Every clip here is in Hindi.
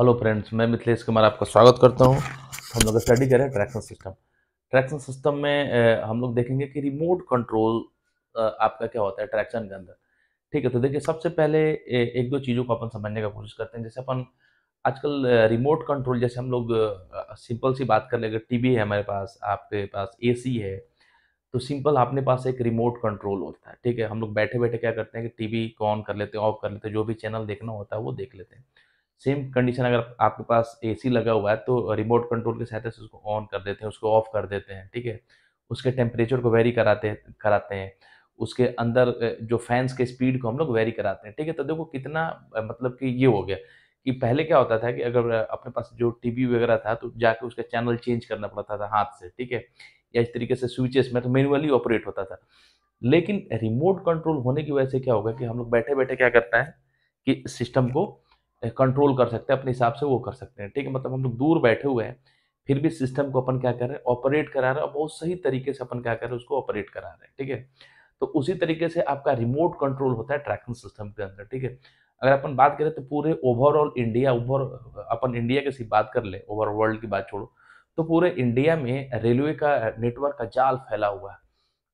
हेलो फ्रेंड्स, मैं मिथिलेश कुमार आपका स्वागत करता हूं। हम लोग स्टडी कर रहे हैं ट्रैक्शन सिस्टम। ट्रैक्शन सिस्टम में हम लोग देखेंगे कि रिमोट कंट्रोल आपका क्या होता है ट्रैक्शन के अंदर। ठीक है, तो देखिए सबसे पहले एक दो चीज़ों को अपन समझने का कोशिश करते हैं। जैसे अपन आजकल रिमोट कंट्रोल, जैसे हम लोग सिंपल सी बात कर ले, अगर टीवी है हमारे पास, आपके पास एसी है, तो सिंपल अपने पास एक रिमोट कंट्रोल होता है। ठीक है, हम लोग बैठे बैठे क्या करते हैं कि टीवी को ऑन कर लेते हैं, ऑफ कर लेते हैं, जो भी चैनल देखना होता है वो देख लेते हैं। सेम कंडीशन अगर आपके पास एसी लगा हुआ है तो रिमोट कंट्रोल की सहायता से उसको ऑन कर देते हैं, उसको ऑफ कर देते हैं। ठीक है, उसके टेम्परेचर को वेरी कराते हैं। उसके अंदर जो फैंस के स्पीड को हम लोग वेरी कराते हैं। ठीक है, तो देखो कितना मतलब कि ये हो गया कि पहले क्या होता था कि अगर अपने पास जो टीवी वगैरह था तो जाके उसका चैनल चेंज करना पड़ता था हाथ से। ठीक है, या इस तरीके से स्विचेस में तो मैनुअली ऑपरेट होता था। लेकिन रिमोट कंट्रोल होने की वजह से क्या होगा कि हम लोग बैठे बैठे क्या करता है कि सिस्टम को कंट्रोल कर सकते हैं, अपने हिसाब से वो कर सकते हैं। ठीक है, मतलब हम लोग दूर बैठे हुए हैं, फिर भी सिस्टम को अपन क्या कर रहे हैं, ऑपरेट करा रहे हैं, और बहुत सही तरीके से अपन क्या कर रहे हैं, उसको ऑपरेट करा रहे हैं। ठीक है, तो उसी तरीके से आपका रिमोट कंट्रोल होता है ट्रैकिंग सिस्टम के अंदर। ठीक है, अगर अपन बात करें तो पूरे ओवरऑल इंडिया, अपन इंडिया की सिर्फ बात कर ले, ओवर वर्ल्ड की बात छोड़ो, तो पूरे इंडिया में रेलवे का नेटवर्क का जाल फैला हुआ है।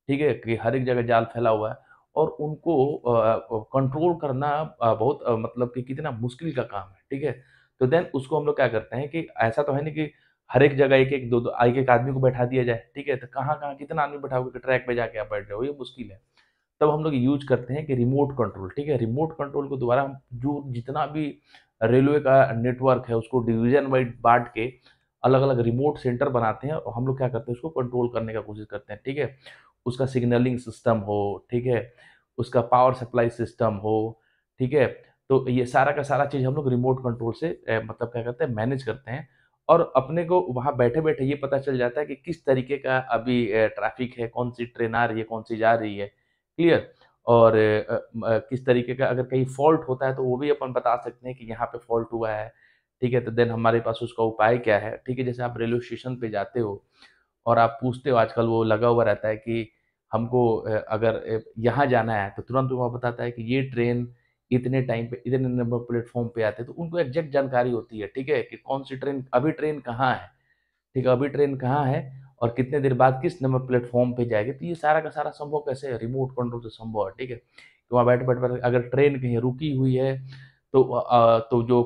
ठीक है, कि हर एक जगह जाल फैला हुआ है, और उनको कंट्रोल करना बहुत मतलब कि कितना मुश्किल का काम है। ठीक है, तो देन उसको हम लोग क्या करते हैं कि ऐसा तो है नहीं कि हर एक जगह एक-एक, दो-दो, एक-एक आदमी को बैठा दिया जाए। ठीक है, तो कहाँ-कहाँ कितना आदमी बैठाओगे कि ट्रैक पे जाके आप बैठ जाओ, ये मुश्किल है। तब हम लोग यूज़ करते हैं कि रिमोट कंट्रोल। ठीक है, रिमोट कंट्रोल को दोबारा हम जो जितना भी रेलवे का नेटवर्क है उसको डिवीज़न वाइज़ बाँट के अलग-अलग रिमोट सेंटर बनाते हैं, और हम लोग क्या करते हैं उसको कंट्रोल करने का कोशिश करते हैं। ठीक है, उसका सिग्नलिंग सिस्टम हो, ठीक है, उसका पावर सप्लाई सिस्टम हो। ठीक है, तो ये सारा का सारा चीज़ हम लोग रिमोट कंट्रोल से मतलब क्या करते हैं, मैनेज करते हैं, और अपने को वहाँ बैठे-बैठे ये पता चल जाता है कि किस तरीके का अभी ट्रैफ़िक है, कौन-सी ट्रेन आ रही है, कौन-सी जा रही है। क्लियर? और किस तरीके का अगर कहीं फ़ॉल्ट होता है तो वो भी अपन बता सकते हैं कि यहाँ पे फ़ॉल्ट हुआ है। ठीक है, तो देन हमारे पास उसका उपाय क्या है। ठीक है, जैसे आप रेलवे स्टेशन पे जाते हो और आप पूछते हो, आजकल वो लगा हुआ रहता है कि हमको अगर यहाँ जाना है तो तुरंत वो बताता है कि ये ट्रेन इतने टाइम पे इतने नंबर प्लेटफ़ॉर्म पे आते हैं, तो उनको एग्ज़ैक्ट जानकारी होती है। ठीक है, कि कौन-सी ट्रेन अभी ट्रेन कहाँ है। ठीक है, अभी ट्रेन कहाँ है और कितने देर बाद किस नंबर प्लेटफ़ॉर्म पे जाएगी। तो ये सारा का सारा संभव कैसे है? रिमोट कंट्रोल से संभव है। ठीक है, तो वहाँ बैठे-बैठे अगर ट्रेन कहीं रुकी हुई है तो तो जो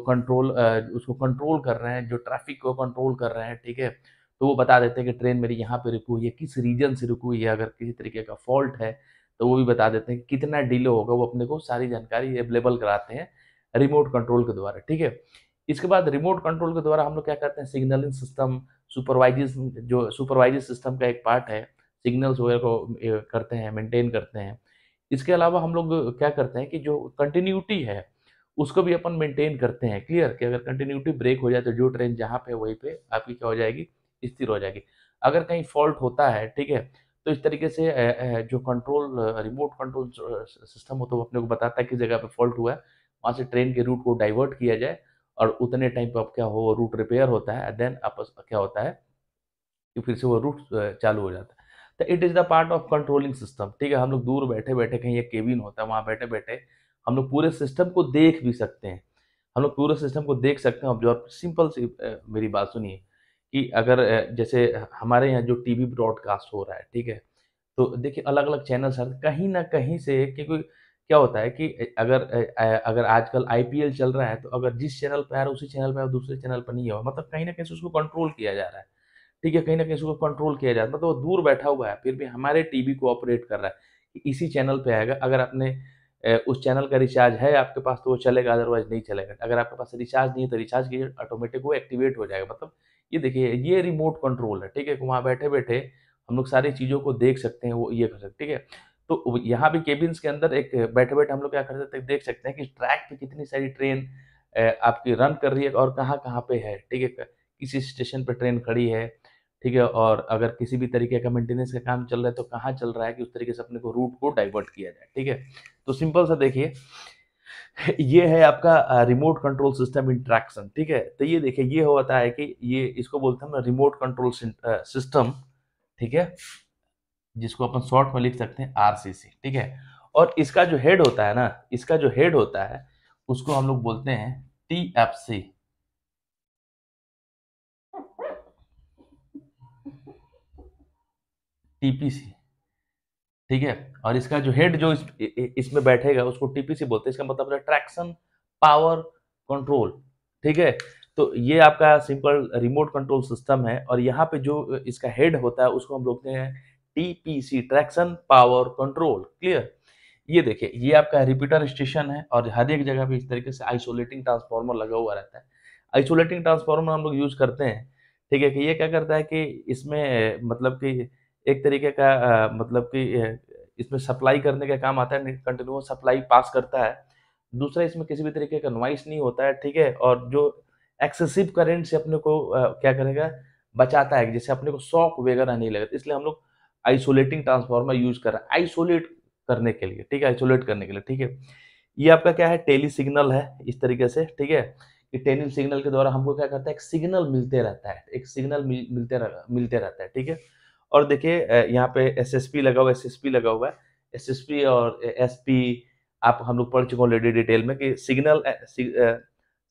उसको कंट्रोल कर रहे हैं, जो ट्रैफ़िक को कंट्रोल कर रहे हैं। ठीक है, तो वो बता देते हैं कि ट्रेन मेरी यहाँ पे रुकी हुई है, किस रीजन से रुकी हुई है, अगर किसी तरीके का फ़ॉल्ट है, तो वो भी बता देते हैं, कितना डिले होगा, वो अपने को सारी जानकारी अवेलेबल कराते हैं रिमोट कंट्रोल के द्वारा। ठीक है, इसके बाद रिमोट कंट्रोल के द्वारा हम लोग क्या करते हैं, सिग्नलिंग सिस्टम, सुपरवाइज़र सिस्टम का एक पार्ट है, सिग्नल्स वगैरह को करते हैं, मेंटेन करते हैं। इसके अलावा हम लोग क्या करते हैं कि जो कंटिन्यूटी है, उसको भी अपन मेंटेन करते हैं। क्लियर? कि अगर कंटिन्यूटी ब्रेक हो जाए तो जो ट्रेन जहाँ पे है वहीं पे आपकी क्या हो जाएगी, स्थिर हो जाएगी। अगर कहीं फ़ॉल्ट होता है, ठीक है, तो इस तरीके से जो रिमोट कंट्रोल सिस्टम होता है वो अपने को बताता है किस जगह पे फ़ॉल्ट हुआ है, वहाँ से ट्रेन के रूट को डाइवर्ट किया जाए, और उतने टाइम पे अब क्या हो, रूट रिपेयर होता है, देन आपस क्या होता है कि फिर से वो रूट चालू हो जाता है। तो it is the part of controlling system. ठीक है, हम लोग दूर बैठे-बैठे, कहीं एक केबिन होता है, वहाँ बैठे-बैठे हम लोग पूरे सिस्टम को देख भी सकते हैं। हम लोग पूरे सिस्टम को देख सकते हैं, ऑब्ज़र्व। सिंपल सी मेरी बात सुनिए कि अगर जैसे हमारे यहाँ जो टीवी ब्रॉडकास्ट हो रहा है, ठीक है? तो देखिए अलग-अलग चैनल्स हैं, कहीं न कहीं से क्योंकि क्या होता है कि अगर आजकल आईपीएल चल रहा है, तो अगर जिस चैनल पे आ रहा है, उसी चैनल पे और दूसरे चैनल पे नहीं हो, मतलब कहीं न कहीं से उसको कंट्रोल किया जा रहा है। ठीक है, कहीं न कहीं उसको कंट्रोल किया जाता है, मतलब वो दूर बैठा हुआ है, फिर भी हमारे टीवी को ऑपरेट कर रहा है, कि इसी चैनल पे आएगा। अगर आपने उस चैनल का रिचार्ज है आपके पास तो वो चलेगा, अदरवाइज़ नहीं चलेगा। अगर आपके पास रिचार्ज नहीं है तो रिचार्ज कीजिए, ऑटोमेटिक वो एक्टिवेट हो जाएगा। मतलब ये देखिए, ये रिमोट कंट्रोल है। ठीक है, वहाँ बैठे-बैठे हम लोग सारी चीज़ों को देख सकते हैं, वो ये कर सकते हैं। ठीक है, तो यहाँ भी केबिन्स के अंदर एक बैठे-बैठे हम लोग क्या कर सकते हैं, देख सकते हैं कि ट्रैक पे कितनी सारी ट्रेन आपकी रन कर रही है और कहाँ-कहाँ पे है। ठीक है, किस स्टेशन पे ट्रेन खड़ी है। ठीक है, और अगर किसी भी तरीके का मेंटेनेंस का काम चल रहा है तो कहाँ चल रहा है, कि उस तरीके से अपने को रूट को डाइवर्ट किया जाए। ठीक है, तो सिंपल सा देखिए, ये है आपका रिमोट कंट्रोल सिस्टम इंटरैक्शन। ठीक है, तो ये देखिए ये होता है कि ये इसको बोलते हैं ना रिमोट कंट्रोल सिस्टम। ठीक है, जिसको अपन शॉर्ट में लिख सकते हैं आरसीसी। ठीक है, और इसका जो हेड होता है ना, इसका जो हेड होता है उसको हम लोग बोलते हैं टीएफसी। टीपीसी, ठीक है। और इसका जो हेड जो इसमें बैठेगा उसको टीपीसी बोलते हैं। इसका मतलब है ट्रैक्शन पावर कंट्रोल, ठीक है। तो ये आपका सिंपल रिमोट कंट्रोल सिस्टम है और यहाँ पे जो इसका हेड होता है उसको हम बोलते हैं TPC, traction power control. Clear. ये देखिए, ये आपका रिपीटर स्टेशन है और हर एक जगह पे इस तरीके से आइसोलेटिंग ट्रांसफार्मर लगा हुआ रहता है। आइसोलेटिंग ट्रांसफार्मर हम लोग यूज करते हैं, ठीक है। कि ये क्या करता है कि इसमें मतलब कि एक तरीके का मतलब कि इसमें सप्लाई करने का काम आता है, कंटिन्यूअस सप्लाई पास करता है। दूसरा, इसमें किसी भी तरीके का नॉइस नहीं होता है, ठीक है। और जो एक्सेसिव करंट से अपने को क्या करेगा, बचाता है, जैसे अपने को शॉक वगैरह नहीं लगता। इसलिए हम लोग आइसोलेटिंग ट्रांसफार्मर यूज कर रहे हैं आइसोलेट करने के लिए, ठीक है, आइसोलेट करने के लिए, ठीक है। ये आपका क्या है, टेली सिग्नल है इस तरीके से, ठीक है। कि टेली सिग्नल के द्वारा हमको क्या करता है, एक सिग्नल मिलते रहता है, एक सिग्नल मिलते रहता है, ठीक है। और देखिए यहाँ पे एसएसपी लगा हुआ है, एसएसपी लगा हुआ है। एसएसपी और एसपी आप हम लोग पढ़ चुके ऑलरेडी डिटेल में कि सिग्नल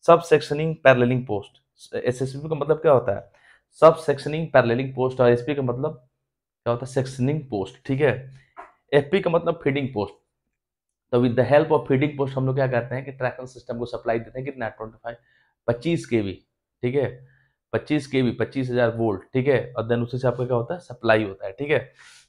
सब सेक्शनिंग पैरेललिंग पोस्ट। एसएसपी का मतलब क्या होता है, सब सेक्शनिंग पैरेललिंग पोस्ट। और एसपी का मतलब क्या होता है, सेक्शनिंग पोस्ट, ठीक है। एफपी का मतलब फीडिंग पोस्ट। तो with the help of feeding post हम लोग क्या करते हैं कि ट्रैकिंग सिस्टम को सप्लाई देते हैं कितना, 25 केवी, ठीक है। 25 केवी, 25,000 वोल्ट, ठीक है। और देन उससे आपका क्या होता है, सप्लाई होता है, ठीक है।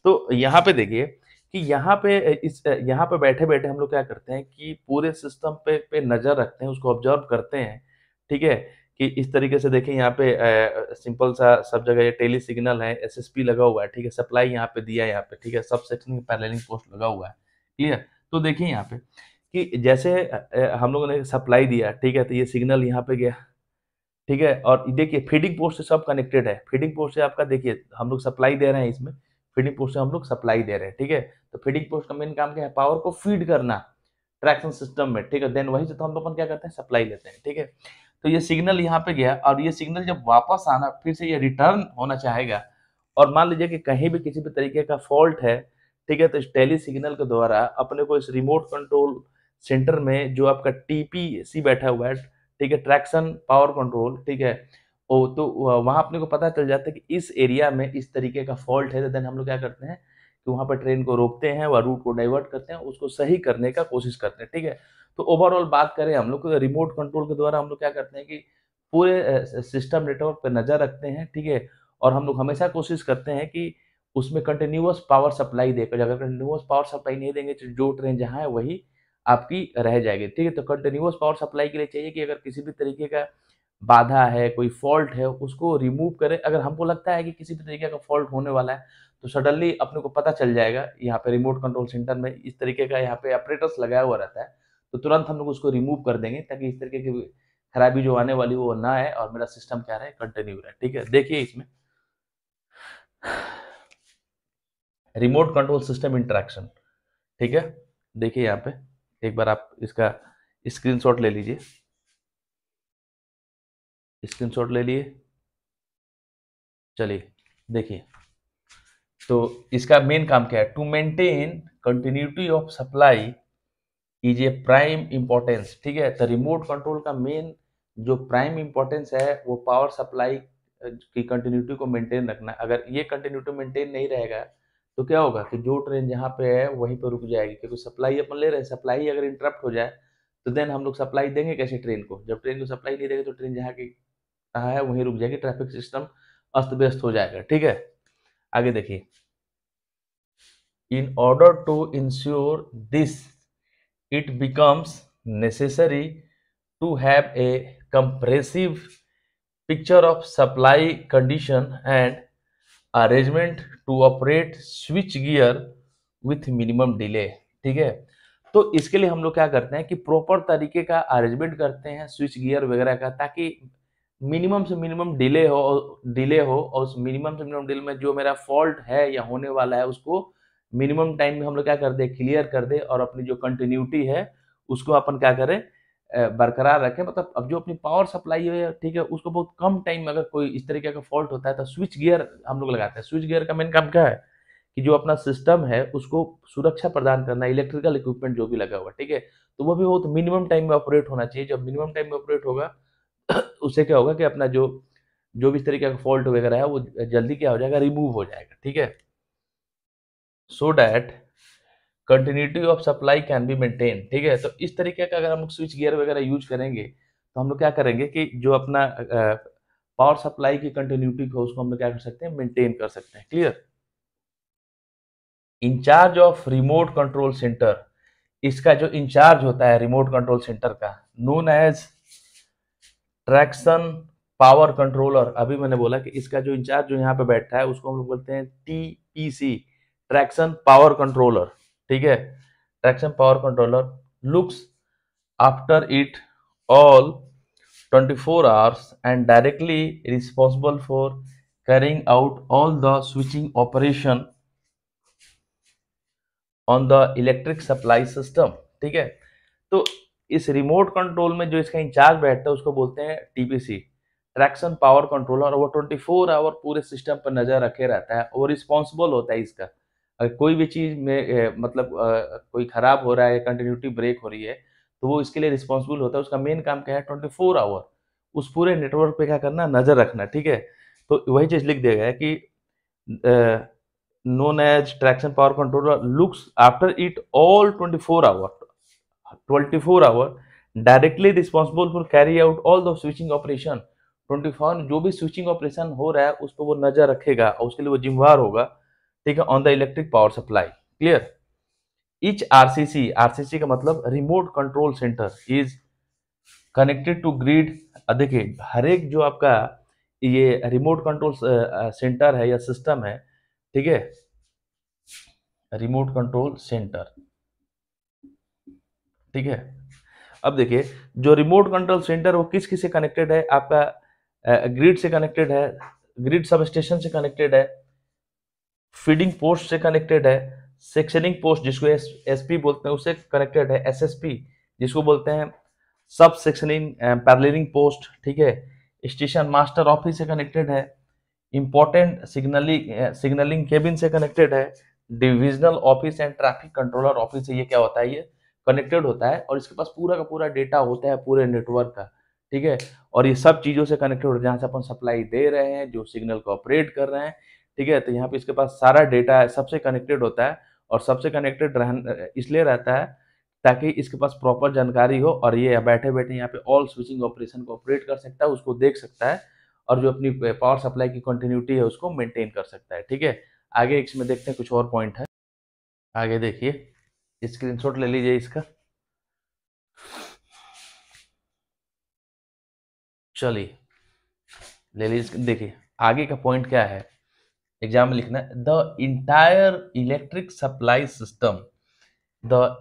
तो यहाँ पे देखिए कि यहाँ पे बैठे बैठे हम लोग क्या करते हैं कि पूरे सिस्टम पे नजर रखते हैं, उसको ऑब्जर्व करते हैं, ठीक है। कि इस तरीके से देखिए यहाँ पे सिंपल सा सब जगह ये टेली सिग्नल है, एसएसपी लगा हुआ है, ठीक है। सप्लाई यहाँ पे दिया है, यहाँ पे, ठीक है। सब सेक्शन में पैरेललिंग पोस्ट लगा हुआ है, क्लियर। तो देखिए यहाँ पे कि जैसे हम लोगों ने सप्लाई दिया, ठीक है। तो ये सिग्नल यहाँ पे गया, ठीक है। और देखिए फीडिंग पोस्ट से सब कनेक्टेड है। फीडिंग पोस्ट से आपका देखिए हम लोग सप्लाई दे रहे हैं इसमें, फीडिंग पोस्ट से हम लोग सप्लाई दे रहे हैं, ठीक है। तो फीडिंग पोस्ट का मेन काम क्या है, पावर को फीड करना ट्रैक्शन सिस्टम में, ठीक है। देन वहीं से तो हम लोग अपन क्या करते हैं, सप्लाई लेते हैं, ठीक है। तो ये सिग्नल यहाँ पे गया और ये सिग्नल जब वापस आना, फिर से ये रिटर्न होना चाहेगा। और मान लीजिए कि कहीं भी किसी भी तरीके का फॉल्ट है, ठीक है। तो इस टेली सिग्नल के द्वारा अपने को इस रिमोट कंट्रोल सेंटर में जो आपका टीपीसी बैठा हुआ है, ठीक है, ट्रैक्शन पावर कंट्रोल, ठीक है। ओ तो वहाँ अपने को पता चल जाता है कि इस एरिया में इस तरीके का फॉल्ट है। तो देन हम लोग क्या करते हैं कि वहाँ पर ट्रेन को रोकते हैं, वह रूट को डाइवर्ट करते हैं, उसको सही करने का कोशिश करते हैं, ठीक है। तो ओवरऑल बात करें हम लोग रिमोट कंट्रोल के द्वारा हम लोग क्या करते हैं कि पूरे सिस्टम नेटवर्क पर नजर रखते हैं, ठीक है। और हम लोग हमेशा कोशिश करते हैं कि उसमें कंटिन्यूअस पावर सप्लाई देकर, अगर कंटिन्यूअस पावर सप्लाई नहीं देंगे तो जो ट्रेन जहाँ है वही आपकी रह जाएगी, ठीक है। तो कंटिन्यूअस पावर सप्लाई के लिए चाहिए कि अगर किसी भी तरीके का बाधा है, कोई फॉल्ट है, उसको रिमूव करें। अगर हमको लगता है कि किसी भी तरीके का फॉल्ट होने वाला है तो सडनली अपने को पता चल जाएगा, यहाँ पे रिमोट कंट्रोल सेंटर में इस तरीके का यहाँ पे ऑपरेटर्स लगाया हुआ रहता है। तो तुरंत हम लोग उसको रिमूव कर देंगे ताकि इस तरीके की खराबी जो आने वाली वो ना आए और मेरा सिस्टम क्या रहे, कंटिन्यू रहे, ठीक है। देखिए इसमें रिमोट कंट्रोल सिस्टम इंटरेक्शन, ठीक है। देखिए यहाँ पे एक बार आप इसका स्क्रीनशॉट ले लीजिए, स्क्रीनशॉट ले लिए। चलिए देखिए, तो इसका मेन काम क्या है, to maintain continuity of supply is a prime importance, ठीक है। तो रिमोट कंट्रोल का मेन जो प्राइम इंपॉर्टेंस है वो पावर सप्लाई की कंटिन्यूटी को मेंटेन रखना। अगर ये कंटिन्यूटी मेंटेन नहीं रहेगा तो क्या होगा कि जो ट्रेन जहाँ पे है वहीं पर रुक जाएगी, क्योंकि सप्लाई अपन ले रहे हैं, सप्लाई अगर इंटरप्ट हो जाए तो देन हम लोग सप्लाई देंगे कैसे ट्रेन को। जब ट्रेन को सप्लाई नहीं देंगे तो ट्रेन जहाँ की कहाँ है वहीं रुक जाएगी, ट्रैफिक सिस्टम अस्त व्यस्त हो जाएगा, ठीक है। आगे देखिए, in order to ensure this it becomes necessary to have a comprehensive picture of supply condition and arrangement to operate switch gear with minimum delay, ठीक है। तो इसके लिए हम लोग क्या करते हैं कि प्रॉपर तरीके का अरेंजमेंट करते हैं स्विच गियर वगैरह का, ताकि मिनिमम से मिनिमम डिले हो और उस मिनिमम से मिनिमम डिले में जो मेरा फॉल्ट है या होने वाला है उसको मिनिमम टाइम में हम लोग क्या कर दे, क्लियर कर दे। और अपनी जो कंटिन्यूटी है उसको अपन क्या करें, बरकरार रखें। मतलब अब जो अपनी पावर सप्लाई है, ठीक है, उसको बहुत कम टाइम में अगर कोई इस तरीके का फॉल्ट होता है तो स्विच गियर हम लोग लगाते हैं। स्विच गियर का मेन काम क्या है कि जो अपना सिस्टम है उसको सुरक्षा प्रदान करना, इलेक्ट्रिकल इक्विपमेंट जो भी लगा हुआ है, ठीक है। तो वो भी बहुत मिनिमम टाइम में ऑपरेट होना चाहिए। जब मिनिमम टाइम में ऑपरेट होगा उससे क्या होगा कि अपना जो जो भी इस तरीके का फॉल्ट वगैरह है वो जल्दी क्या हो जाएगा, रिमूव हो जाएगा, ठीक है। So that continuity of supply can be maintain. ठीक है, तो इस तरीके का अगर हम लोग स्विच गियर वगैरह यूज करेंगे तो हम लोग क्या करेंगे कि जो अपना पावर सप्लाई की कंटिन्यूटी को उसको हम लोग क्या कर सकते हैं, मेंटेन कर सकते हैं। Clear. Incharge of remote control centre, इसका जो इंचार्ज होता है रिमोट कंट्रोल सेंटर का, known as traction power controller. अभी मैंने बोला कि इसका जो इंचार्ज जो यहाँ पे बैठा है उसको हम लोग बोलते हैं टीपीसी, ट्रैक्शन पावर कंट्रोलर। ठीक है, traction power controller looks after it all 24 hours and directly responsible for carrying out all the switching operation on the electric supply system। ठीक है, तो इस रिमोट कंट्रोल में जो इसका इंचार्ज बैठता है उसको बोलते हैं टीपीसी, ट्रैक्शन पावर कंट्रोलर। वो 24 आवर पूरे सिस्टम पर नजर रखे रहता है और रिस्पॉन्सिबल होता है इसका। अगर कोई भी चीज में मतलब कोई खराब हो रहा है, कंटिन्यूटी ब्रेक हो रही है, तो वो इसके लिए रिस्पॉन्सिबल होता है। उसका मेन काम क्या है, 24 आवर उस पूरे नेटवर्क पे क्या करना, नजर रखना। ठीक है, तो वही चीज लिख दिया गया है कि known as traction power controller looks after it all 24 hour directly responsible for carry out all the switching operation। 24 जो भी स्विचिंग ऑपरेशन हो रहा है उस पर वो नजर रखेगा और उसके लिए वो जिम्मेवार होगा। ठीक है, on the electric power supply. Clear. Each RCC, RCC का मतलब remote control centre, is connected to grid. देखिए हर एक जो आपका ये रिमोट कंट्रोल सेंटर है या सिस्टम है, ठीक है, रिमोट कंट्रोल सेंटर। ठीक है, अब देखिए जो रिमोट कंट्रोल सेंटर वो किस किस से कनेक्टेड है, आपका ग्रिड से कनेक्टेड है, ग्रिड सब स्टेशन से कनेक्टेड है, फीडिंग पोस्ट से कनेक्टेड है, सेक्शनिंग पोस्ट जिसको एसपी बोलते हैं उससे कनेक्टेड है, एसएसपी जिसको बोलते हैं सब सेक्शनिंग पैरेललिंग पोस्ट। ठीक है, स्टेशन मास्टर ऑफिस से कनेक्टेड है, इंपॉर्टेंट सिग्नलिंग केबिन से कनेक्टेड है, divisional office and traffic controller office से ये क्या होता है, ये कनेक्टेड होता है और इसके पास पूरा का पूरा डेटा होता है पूरे नेटवर्क का। ठीक है, और ये सब चीजों से कनेक्टेड होता है, जहाँ से अपन सप्लाई दे रहे हैं, जो सिग्नल को ऑपरेट कर रहे हैं। ठीक है, तो यहाँ पे इसके पास सारा डेटा है, सबसे कनेक्टेड होता है और सबसे कनेक्टेड इसलिए रहता है ताकि इसके पास प्रॉपर जानकारी हो और ये बैठे बैठे यहाँ पे ऑल स्विचिंग ऑपरेशन को ऑपरेट कर सकता है, उसको देख सकता है और जो अपनी पावर सप्लाई की कंटिन्यूटी है उसको मेंटेन कर सकता है। ठीक है, आगे इसमें देखते हैं कुछ और पॉइंट है। आगे देखिए, स्क्रीनशॉट ले लीजिए इसका। चलिए ले लीजिए, देखिए आगे का पॉइंट क्या है, एग्जाम में लिखना है the entire electric supply system, the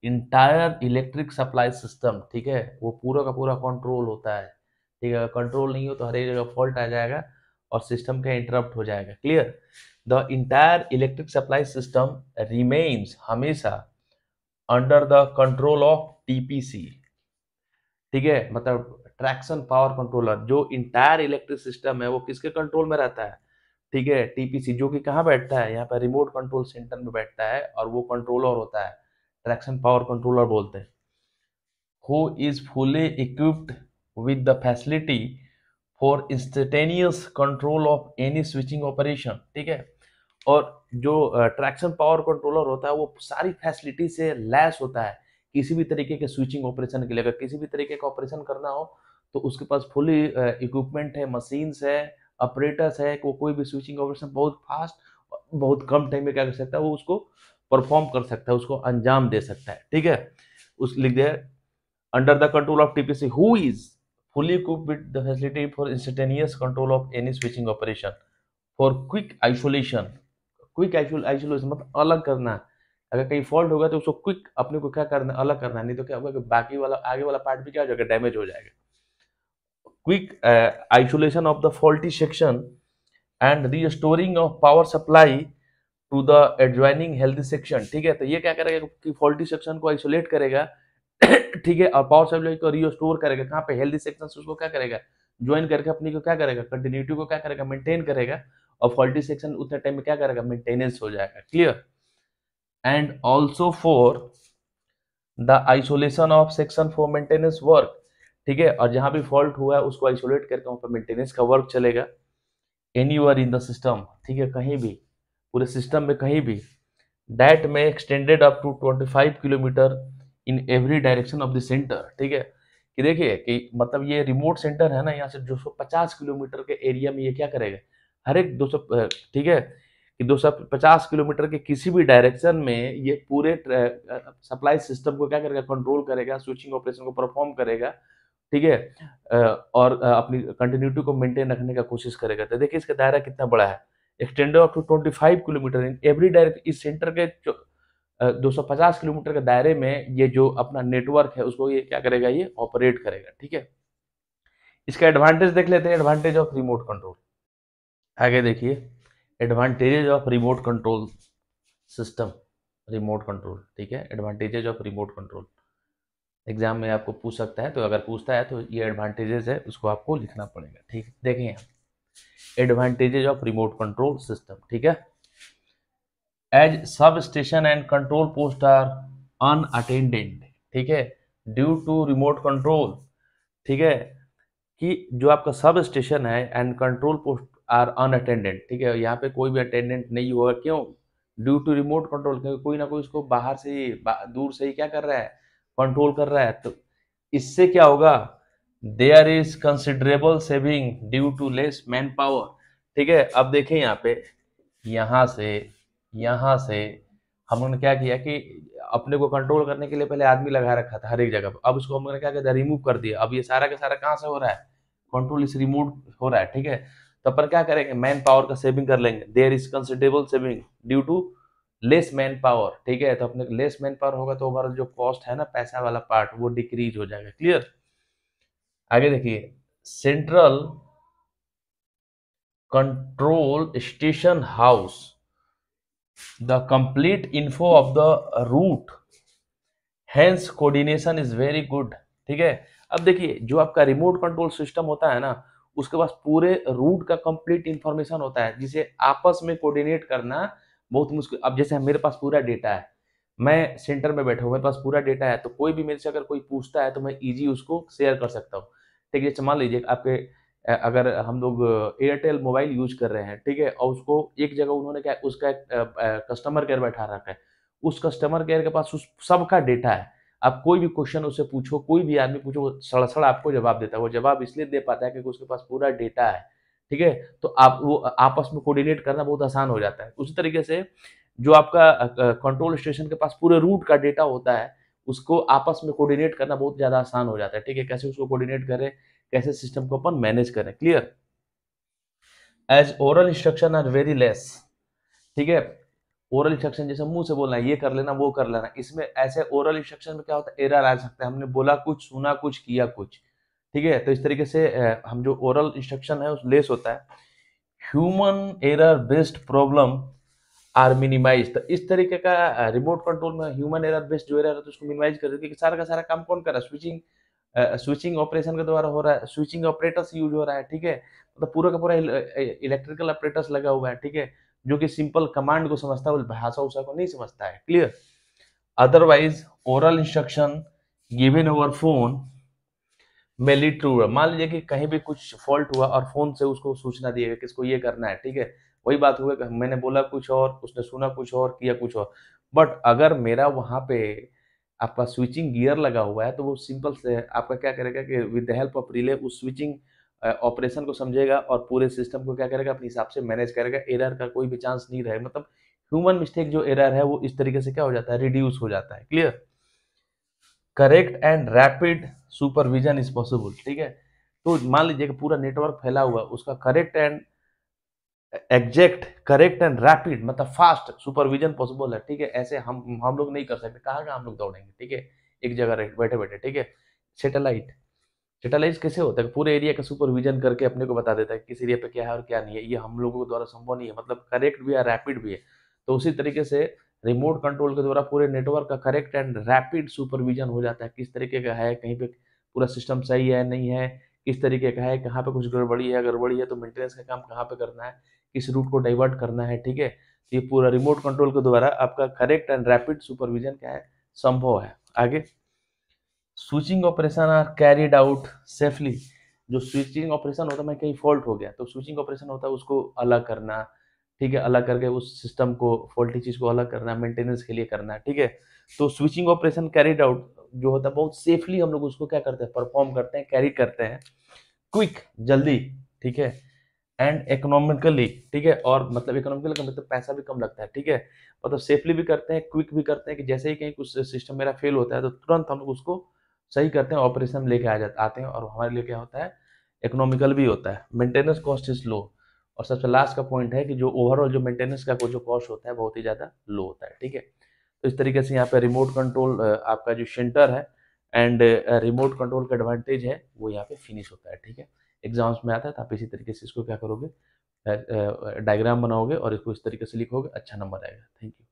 entire electric supply system. ठीक है, वो पूरा का पूरा कंट्रोल होता है। ठीक है, कंट्रोल नहीं हो तो हर एक जगह फॉल्ट आ जाएगा और सिस्टम का इंटरप्ट हो जाएगा। Clear. The entire electric supply system remains हमेशा under the control of TPC. ठीक है, मतलब ट्रैक्शन पावर कंट्रोलर, जो इंटायर इलेक्ट्रिक सिस्टम है वो किसके कंट्रोल में रहता है, ठीक है, टीपीसी, जो कि कहाँ बैठता है, यहाँ पर रिमोट कंट्रोल सेंटर में बैठता है और वो कंट्रोलर होता है, ट्रैक्शन पावर कंट्रोलर बोलते हैं। Who is fully equipped with the facility for instantaneous control of any switching operation. ठीक है, और जो ट्रैक्शन पावर कंट्रोलर होता है वो सारी फैसिलिटी से लैस होता है। किसी भी तरीके के स्विचिंग ऑपरेशन के लिए अगर किसी भी तरीके का ऑपरेशन करना हो तो उसके पास फुली इक्विपमेंट है, मशीन्स है, ऑपरेटर्स है, वो कोई भी स्विचिंग ऑपरेशन बहुत फास्ट बहुत कम टाइम में क्या कर सकता है, वो उसको परफॉर्म कर सकता है, उसको अंजाम दे सकता है। ठीक है, उस लिख दिया under the control of TPC who is fully equipped with the facility for instantaneous control of any switching operation for quick isolation। Quick isolation मतलब अलग करना है, अगर कहीं फॉल्ट होगा तो उसको क्विक अपने को क्या करना, अलग करना है, नहीं तो क्या होगा कि बाकी वाला आगे वाला पार्ट भी क्या हो जाएगा, डैमेज हो जाएगा। Quick isolation of the faulty section and restoring of power supply to the adjoining healthy section. ठीक है, तो ये क्या करेगा कि फॉल्टी सेक्शन को आइसोलेट करेगा ठीक है, और पावर सप्लाई को रीस्टोर करेगा, कहाँ पे, हेल्दी सेक्शन से उसको क्या करेगा, ज्वाइन करके अपनी को क्या करेगा, कंटिन्यूटी को क्या करेगा, मेंटेन करेगा, और फॉल्टी सेक्शन उतने टाइम में क्या करेगा, मेंटेनेंस हो जाएगा। Clear. And also for the isolation of section for maintenance work. ठीक है, और जहां भी फॉल्ट हुआ है उसको आइसोलेट करके वहां पर मेंटेनेंस का वर्क चलेगा। एनीवेयर इन द सिस्टम, ठीक है, कहीं भी पूरे सिस्टम में कहीं भी, दैट में extended up to 25 kilometre in every direction of the centre. ठीक है, कि देखिए कि मतलब ये रिमोट सेंटर है ना, यहाँ से 250 किलोमीटर के एरिया में ये क्या करेगा, हर एक 200 ठीक है, कि 250 किलोमीटर के किसी भी डायरेक्शन में ये पूरे सप्लाई सिस्टम को क्या करेगा, कंट्रोल करेगा, स्विचिंग ऑपरेशन को परफॉर्म करेगा। ठीक है, और अपनी कंटिन्यूटी को मेंटेन रखने का कोशिश करेगा। तो देखिए इसका दायरा कितना बड़ा है, extended up to 25 kilometre in every direct. इस सेंटर के 250 किलोमीटर के दायरे में ये जो अपना नेटवर्क है उसको ये क्या करेगा, ये ऑपरेट करेगा। ठीक है, इसका एडवांटेज देख लेते हैं, एडवांटेज ऑफ रिमोट कंट्रोल। आगे देखिए, advantages of remote control system, remote control. ठीक है, advantages of remote control exam में आपको पूछ सकता है, तो अगर पूछता है तो ये एडवांटेजेस है, उसको आपको लिखना पड़ेगा। ठीक है, देखें यहाँ advantages of remote control system. ठीक है, as sub station and control post are unattended. ठीक है, ड्यू टू रिमोट कंट्रोल। ठीक है, कि जो आपका सब स्टेशन है and control post are unattended. ठीक है, यहाँ पे कोई भी अटेंडेंट नहीं होगा, क्यों, ड्यू टू रिमोट कंट्रोल, क्योंकि कोई ना कोई उसको बाहर से ही दूर से ही क्या कर रहा है, कंट्रोल कर रहा है। तो इससे क्या होगा, there is considerable saving due to less man power. ठीक है, अब देखें यहाँ पे, यहाँ से हम लोगों ने क्या किया कि अपने को कंट्रोल करने के लिए पहले आदमी लगा रखा था हर एक जगह पर, अब उसको हम लोगों ने क्या किया, रिमूव कर दिया। अब ये सारा का सारा कहाँ से हो रहा है, कंट्रोल इस रिमोट हो रहा है। ठीक है, तो अपन क्या करेंगे, मैन पावर का सेविंग कर लेंगे, there is considerable saving due to less man power. ठीक है, तो अपने लेस मैन पावर होगा तो हमारा जो कॉस्ट है ना, पैसा वाला पार्ट, वो डिक्रीज हो जाएगा। क्लियर, आगे देखिए, central control station house the complete info of the route, hence coordination is very good. ठीक है, अब देखिए जो आपका रिमोट कंट्रोल सिस्टम होता है ना, उसके पास पूरे रूट का कंप्लीट इंफॉर्मेशन होता है, जिसे आपस में कोऑर्डिनेट करना बहुत मुश्किल। अब जैसे मेरे पास पूरा डेटा है, मैं सेंटर में बैठा हूँ, मेरे पास पूरा डेटा है, तो कोई भी मेरे से अगर कोई पूछता है तो मैं इजी उसको शेयर कर सकता हूँ। ठीक है, जैसे मान लीजिए आपके अगर हम लोग एयरटेल मोबाइल यूज कर रहे हैं, ठीक है, और उसको एक जगह उन्होंने क्या, उसका कस्टमर केयर बैठा रखा है, उस कस्टमर केयर के पास उस सबका डेटा है। आप कोई भी क्वेश्चन उससे पूछो, कोई भी आदमी पूछो, वो सड़ आपको जवाब देता है। वो जवाब इसलिए दे पाता है क्योंकि उसके पास पूरा डेटा है। ठीक है, तो आप वो आपस में कोऑर्डिनेट करना बहुत आसान हो जाता है। उसी तरीके से जो आपका कंट्रोल स्टेशन के पास पूरे रूट का डेटा होता है, उसको आपस में कोऑर्डिनेट करना बहुत ज़्यादा आसान हो जाता है। ठीक है, कैसे उसको कोऑर्डिनेट करें, कैसे सिस्टम को अपन मैनेज करें। Clear, as oral instruction are very less. ठीक है, ओरल इंस्ट्रक्शन जैसे मुंह से बोलना है, ये कर लेना, वो कर लेना, इसमें ऐसे ओरल इंस्ट्रक्शन में क्या होता है, एरर आ सकता है, हमने बोला कुछ, सुना कुछ, किया कुछ। ठीक है, तो इस तरीके से हम जो ओरल इंस्ट्रक्शन है उस लेस होता है। Human error based problem are minimize. तो इस तरीके का रिमोट कंट्रोल में ह्यूमन एरर बेस्ड जो एरर है तो उसको मिनिमाइज कर देती है, कि सारा का सारा काम कौन कर रहा है, स्विचिंग ऑपरेशन के द्वारा हो रहा है, स्विचिंग ऑपरेटर्स यूज हो रहा है। ठीक है, मतलब पूरा का पूरा इलेक्ट्रिकल ऑपरेटर्स लगा हुआ है। ठीक है, जो कि सिंपल कमांड को समझता है, वो भाषा उषा को नहीं समझता है। Clear, otherwise oral instruction given over phone में लीड टू, मान लीजिए कि कहीं भी कुछ फॉल्ट हुआ और फोन से उसको सूचना दिएगा कि इसको ये करना है। ठीक है, वही बात हुआ कि मैंने बोला कुछ और, उसने सुना कुछ और, किया कुछ और। बट अगर मेरा वहां पे आपका स्विचिंग गियर लगा हुआ है, तो वो सिंपल से आपका क्या करेगा कि with the help of relay उस स्विचिंग ऑपरेशन को समझेगा और पूरे सिस्टम को क्या करेगा, अपने हिसाब से मैनेज करेगा। एरर का कोई भी चांस नहीं रहे, मतलब ह्यूमन मिस्टेक जो एरर है वो इस तरीके से क्या हो जाता है, रिड्यूस हो जाता है। Clear, correct and rapid supervision is possible. ठीक है, तो मान लीजिए कि पूरा नेटवर्क फैला हुआ, उसका करेक्ट एंड रैपिड मतलब फास्ट सुपरविजन पॉसिबल है। ठीक है, ऐसे हम लोग नहीं कर सकते, कहाँ हम लोग दौड़ेंगे। ठीक है, एक जगह बैठे बैठे। ठीक है, सैटेलाइट सैटेलाइट कैसे होता है, पूरे एरिया का सुपरविजन करके अपने को बता देता है किस एरिया पे क्या है और क्या नहीं है। ये हम लोगों के द्वारा संभव नहीं है, मतलब करेक्ट भी है, रैपिड भी है। तो उसी तरीके से रिमोट कंट्रोल के द्वारा पूरे नेटवर्क का करेक्ट एंड रैपिड सुपरविजन हो जाता है, किस तरीके का है, कहीं पे पूरा सिस्टम सही है नहीं है, किस तरीके का है, कहाँ पे कुछ गड़बड़ी है तो मेंटेनेंस का काम कहाँ पे करना है, किस रूट को डाइवर्ट करना है। ठीक है, तो ये पूरा रिमोट कंट्रोल के द्वारा आपका करेक्ट एंड रैपिड सुपरविजन क्या है, संभव है। आगे, switching operation are carried out safely. जो स्विचिंग ऑपरेशन होता है, मैं कहीं फॉल्ट हो गया तो स्विचिंग ऑपरेशन होता है उसको अलग करना, ठीक है, अलग करके उस सिस्टम को, फॉल्टी चीज़ को अलग करना है, मेंटेनेंस के लिए करना है, ठीक है। तो स्विचिंग ऑपरेशन कैरिड आउट जो होता है बहुत सेफली हम लोग उसको क्या करते हैं, परफॉर्म करते हैं, कैरी करते हैं, क्विक, जल्दी, ठीक है, एंड इकोनॉमिकली, ठीक है, और मतलब इकोनॉमिकली का मतलब पैसा भी कम लगता है, ठीक है, मतलब सेफली भी करते हैं, क्विक भी करते हैं कि जैसे ही कहीं कुछ सिस्टम मेरा फेल होता है तो तुरंत हम लोग उसको सही करते हैं, ऑपरेशन में लेके आते हैं, और हमारे लिए क्या होता है, इकोनॉमिकल भी होता है, मेंटेनेंस कॉस्ट इज लो, और सबसे लास्ट का पॉइंट है कि जो ओवरऑल जो मेंटेनेंस का जो कॉस्ट होता है बहुत ही ज़्यादा लो होता है, ठीक है। तो इस तरीके से यहाँ पे रिमोट कंट्रोल आपका जो सेंटर है एंड रिमोट कंट्रोल का एडवांटेज है वो यहाँ पे फिनिश होता है, ठीक है। एग्जाम्स में आता है तो आप इसी तरीके से इसको क्या करोगे, डायग्राम बनाओगे और इसको इस तरीके से लिखोगे, अच्छा नंबर आएगा। Thank you.